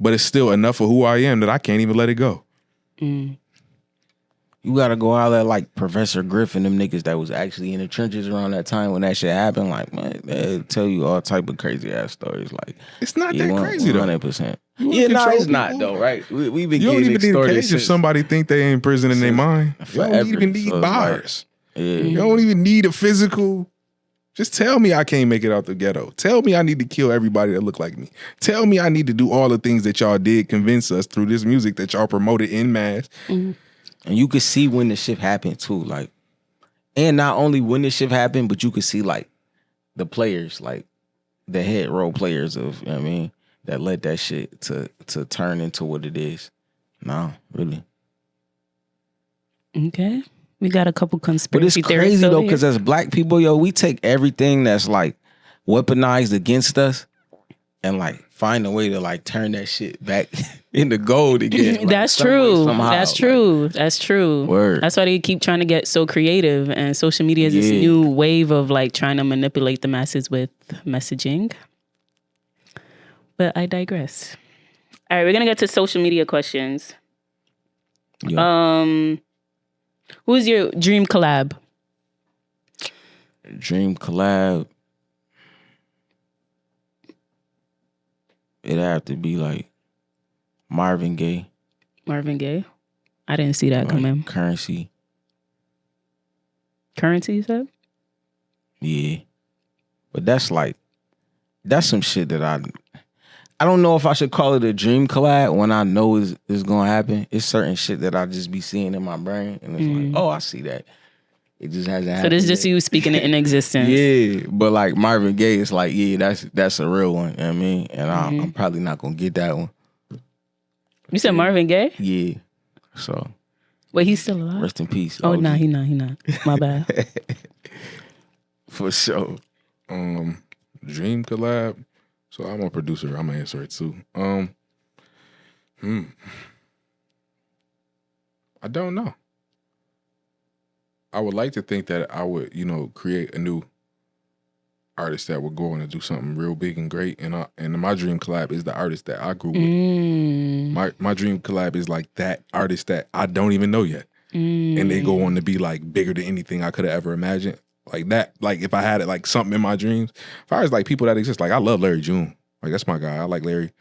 but it's still enough of who I am that I can't even let it go. You gotta go out there like Professor Griffin, them niggas that was actually in the trenches around that time when that shit happened. Like, man, they'll tell you all type of crazy ass stories. Like, it's not that crazy though. 100%. Yeah, no, it's not though, right? We been you don't even need a cage since if somebody think they in prison in their mind. You don't even need bars. You don't even need a physical. Just tell me I can't make it out the ghetto. Tell me I need to kill everybody that look like me. Tell me I need to do all the things that y'all did convince us through this music that y'all promoted in mass. And you could see when the shit happened too, like, and not only when the shit happened, but you could see like the players, like the head role players of, you know what I mean, that led that shit to turn into what it is. No, really. Okay. We got a couple conspiracy theories. But it's crazy though, because as Black people, yo, we take everything that's like weaponized against us and like find a way to like turn that shit back into gold again. Like, that's true. That's true. Like, that's true. Word. That's why they keep trying to get so creative, and social media is this new wave of like trying to manipulate the masses with messaging. But I digress. All right, we're gonna get to social media questions. Yeah. Who's your dream collab? Dream collab. It'd have to be like Marvin Gaye. Marvin Gaye? I didn't see that coming. Currency. Currency, you said? Yeah. But that's some shit that I don't know if I should call it a dream collab when I know it's gonna happen. It's certain shit that I just be seeing in my brain and it's like, oh, I see that. It just hasn't happened. So this is just you speaking it in existence. Yeah, but like Marvin Gaye, it's like, yeah, that's a real one. You know what I mean? And I'm probably not gonna get that one. You said Marvin Gaye? Yeah. So. Wait, he's still alive? Rest in peace. Oh, no, he not. My bad. For sure. Dream collab. So I'm a producer. I'm gonna answer it too. I don't know. I would like to think that I would, create a new artist that would go on to do something real big and great. And my dream collab is the artist that I grew with. My dream collab is like that artist that I don't even know yet. And they go on to be like bigger than anything I could have ever imagined. Like that, like if I had it like something in my dreams. As far as like people that exist, like I love Larry June. Like that's my guy. I like Larry.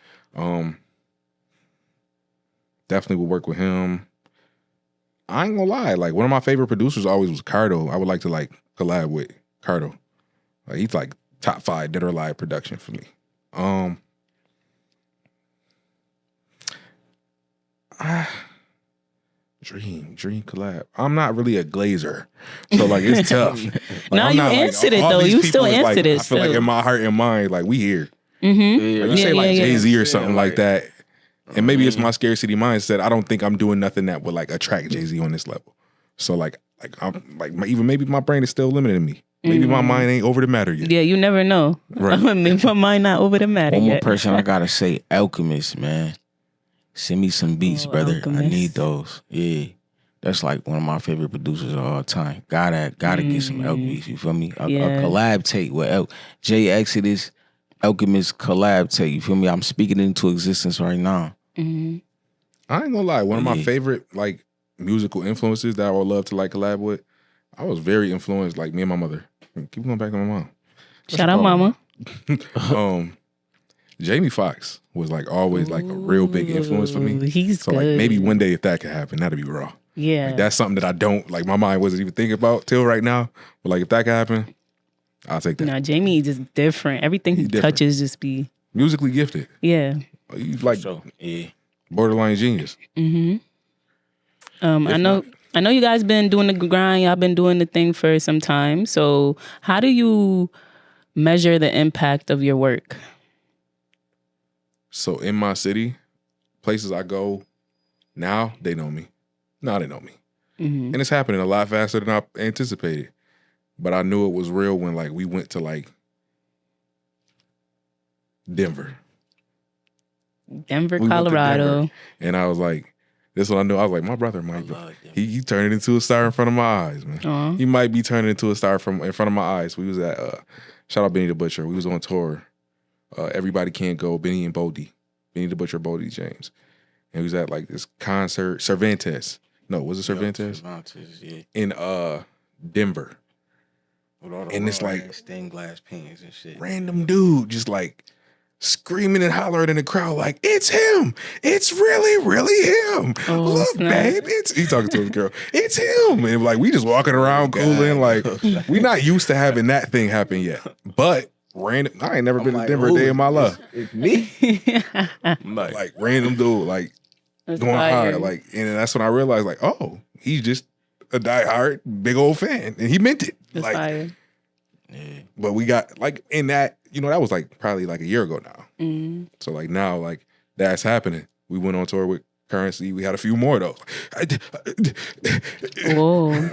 Definitely would work with him. I ain't gonna lie, like one of my favorite producers always was Cardo. I would like to like collab with Cardo. Like he's like top 5 Dead or Alive production for me. Dream collab. I'm not really a glazer, so like it's tough. Like, no, I'm you not, answered like, it all though. these You people still is, answered like, it. I feel like in my heart and mind, like we here. Like you say like Jay-Z or something like that. And maybe it's my scarcity mindset. I don't think I'm doing nothing that would like attract Jay-Z on this level. So like I'm like even maybe my brain is still limiting me. Maybe my mind ain't over the matter yet. Yeah, you never know. Right. Maybe my mind not over the matter One more yet. person I gotta say, Alchemist, man. Send me some beats, brother. Alchemist. I need those. Yeah. That's like one of my favorite producers of all time. Gotta get some Alchemist, you feel me? A collab tape with Jay Exodus, Alchemist collab tape, you feel me? I'm speaking it into existence right now. I ain't gonna lie. One of my favorite like musical influences that I would love to like collab with. I was very influenced, like me and my mother. Keep going back to my mom. Shout out, mama. Jamie Foxx was like always like a real big influence for me. He's so good. like maybe one day if that could happen, that'd be raw. Yeah, like, that's something that I don't like. My mind wasn't even thinking about till right now. But like if that could happen, I'll take that. Nah, Jamie is just different. Everything he touches just be musically gifted. Yeah, he's like borderline genius. I know you guys been doing the grind. Y'all been doing the thing for some time. So how do you measure the impact of your work? So in my city, places I go now, they know me. Now they know me. And it's happening a lot faster than I anticipated. But I knew it was real when like we went to like Denver, Colorado. Denver, and I was like, this is what I knew. I was like, my brother might be. He turned it into a star in front of my eyes, man. Aww. He might be turning into a star in front of my eyes. We was at shout out Benny the Butcher. We was on tour. Everybody Can't Go. Benny and Bodie. Benny the Butcher, Bodie James. And we was at like this concert. Cervantes. No, was it Cervantes? Cervantes, yeah. In Denver. And it's like stained glass paintings and shit. Random dude just like screaming and hollering in the crowd like, it's him. It's really, really him. Look, babe. He talking to his girl. It's him. And like we just walking around cooling. Like we not used to having that thing happen yet. But random, I ain't never been to Denver a day in my life. It's me. like random dude, like going hard. Like, and that's when I realized like, oh, he's just a diehard big old fan. And he meant it. That's like fire. Yeah. But we got like in that, that was like probably like a year ago now. So like now, like that's happening. We went on tour with Currency. We had a few more though. Whoa.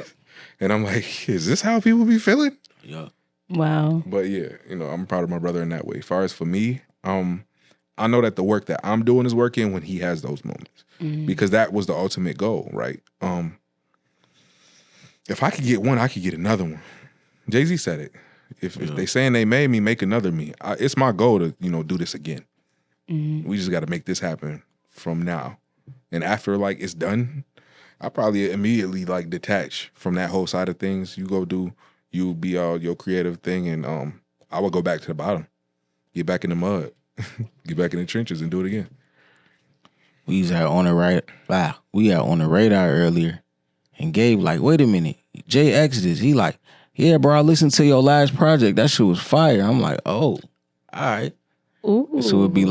And I'm like, is this how people be feeling? Yeah. Wow. But yeah, I'm proud of my brother in that way. As far as for me, I know that the work that I'm doing is working when he has those moments. Because that was the ultimate goal, right? If I could get one, I could get another one. Jay-Z said it. If they saying they made me, make another me. It's my goal to, do this again. We just got to make this happen from now. And after like it's done, I probably immediately like detach from that whole side of things. You be all your creative thing, and I would go back to the bottom, get back in the mud, get back in the trenches, and do it again. We was on the radar earlier, and Gabe like, wait a minute, Jay Exodus. He like, yeah, bro, I listened to your last project. That shit was fire. I'm like, oh, all right. Ooh. So it'd be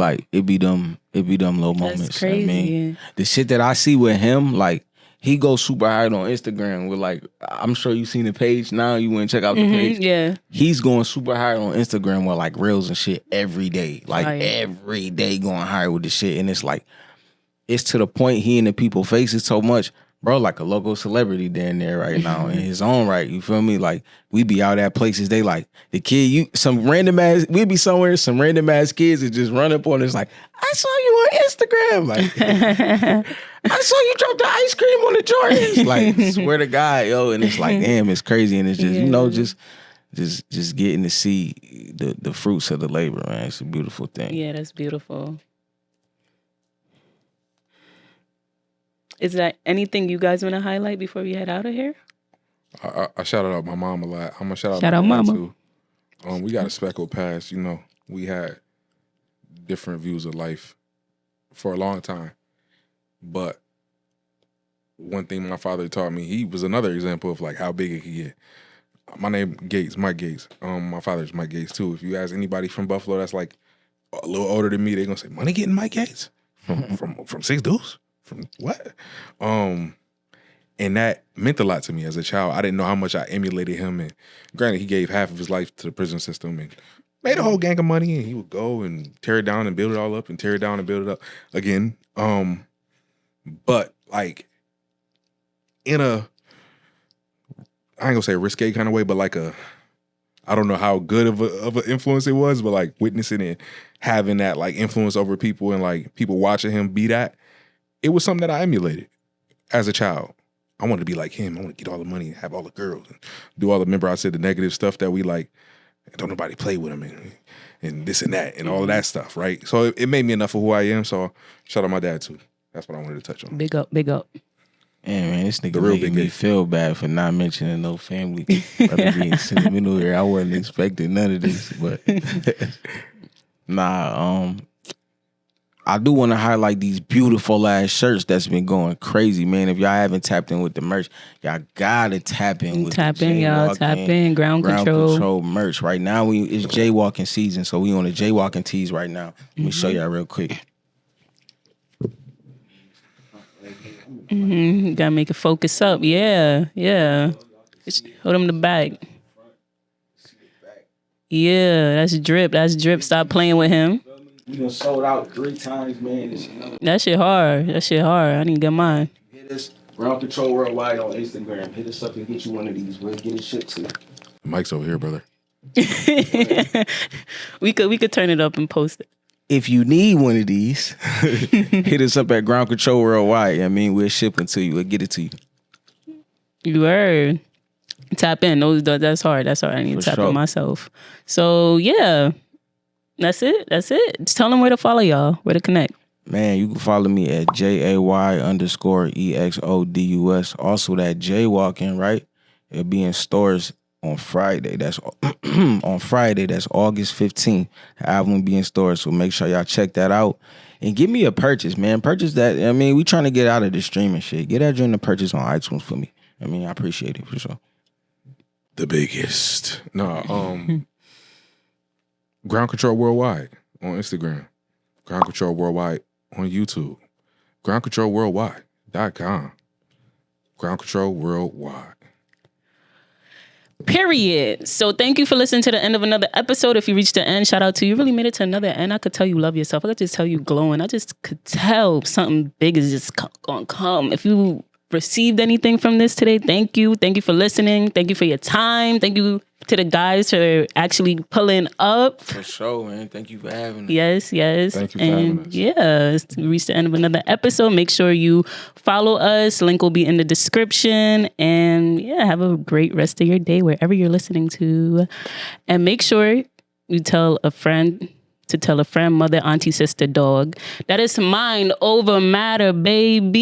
them little moments. That's crazy. I mean, the shit that I see with him, like, he goes super hard on Instagram with like, I'm sure you seen the page now. You went and check out the page. Yeah. He's going super hard on Instagram with like reels and shit every day. Like every day going hard with the shit. And it's like, it's to the point he in the people faces so much. bro like a local celebrity down there right now in his own right. You feel me? Like we be out at places. They like the kid. We be somewhere. Some random ass kids that just run up on us like, I saw you on Instagram. Like I saw you drop the ice cream on the Jordans. Like swear to God, yo. And it's like damn, it's crazy. And it's just just getting to see the fruits of the labor, man. It's a beautiful thing. Yeah, that's beautiful. Is there anything you guys want to highlight before we head out of here? I shouted out my mom a lot. I'm gonna shout out my mama too. We got a speckled past. You know, we had different views of life for a long time. But one thing my father taught me, he was another example of like how big it could get. My name Gates, Mike Gates. My father's Mike Gates too. If you ask anybody from Buffalo that's like a little older than me, they're gonna say, "Money getting Mike Gates from Six Deuce." From what? And that meant a lot to me as a child. I didn't know how much I emulated him. And granted, he gave half of his life to the prison system and made a whole gang of money. And he would go and tear it down and build it all up and tear it down and build it up again. But like in a, I ain't gonna say risque kind of way, but like I don't know how good of an influence it was, but like witnessing it, having that like influence over people and like people watching him be that. It was something that I emulated as a child. I wanted to be like him. I want to get all the money and have all the girls and do all the, remember I said the negative stuff that we like, don't nobody play with him and this and that and all of that stuff, right? So it made me enough of who I am. So shout out my dad too. That's what I wanted to touch on. Big up, big up. Yeah, man, this nigga making me feel bad for not mentioning no family. Rather being sentimental here. I wasn't expecting none of this, but I do want to highlight these beautiful ass shirts that's been going crazy, man. If y'all haven't tapped in with the merch, y'all gotta tap in with Tap in, y'all. Tap in. Ground control merch. Right now, it's jaywalking season, so we on the jaywalking tees right now. Let me show y'all real quick. Gotta make it focus up. Yeah. Hold him the back. Yeah, that's drip. Stop playing with him. We done sold out 3 times, man. That shit hard. I need to get mine. Hit us, Ground Control Worldwide on Instagram. Hit us up and get you one of these. We'll get it shipped to you. Mike's over here, brother. We could turn it up and post it. If you need one of these, hit us up at Ground Control Worldwide. I mean, we'll ship it to you. We'll get it to you. You heard. Tap in. That's hard. I need to tap in myself. So, yeah. That's it. Just tell them where to follow y'all, where to connect. Man, you can follow me at JAY_EXODUS. Also, that jaywalking, right? It'll be in stores on Friday. That's on Friday. That's August 15th. The album will be in stores, so make sure y'all check that out. And give me a purchase, man. Purchase that. I mean, we trying to get out of the streaming shit. Get that joint to purchase on iTunes for me. I mean, I appreciate it for sure. The biggest. Ground Control Worldwide on Instagram. Ground Control Worldwide on YouTube. GroundControlWorldwide.com. Ground Control Worldwide. Period. So thank you for listening to the end of another episode. If you reached the end, shout out to you. You really made it to another end. I could tell you love yourself. I could just tell you glowing. I just could tell something big is just gonna come. If you received anything from this today, thank you. Thank you for listening. Thank you for your time. Thank you to the guys for actually pulling up. For sure, man. Thank you for having us. Yes. Thank you for having us. Yeah, we reached the end of another episode. Make sure you follow us. Link will be in the description. And yeah, have a great rest of your day wherever you're listening to. And make sure you tell a friend to tell a friend, mother, auntie, sister, dog. That is mind over matter, baby.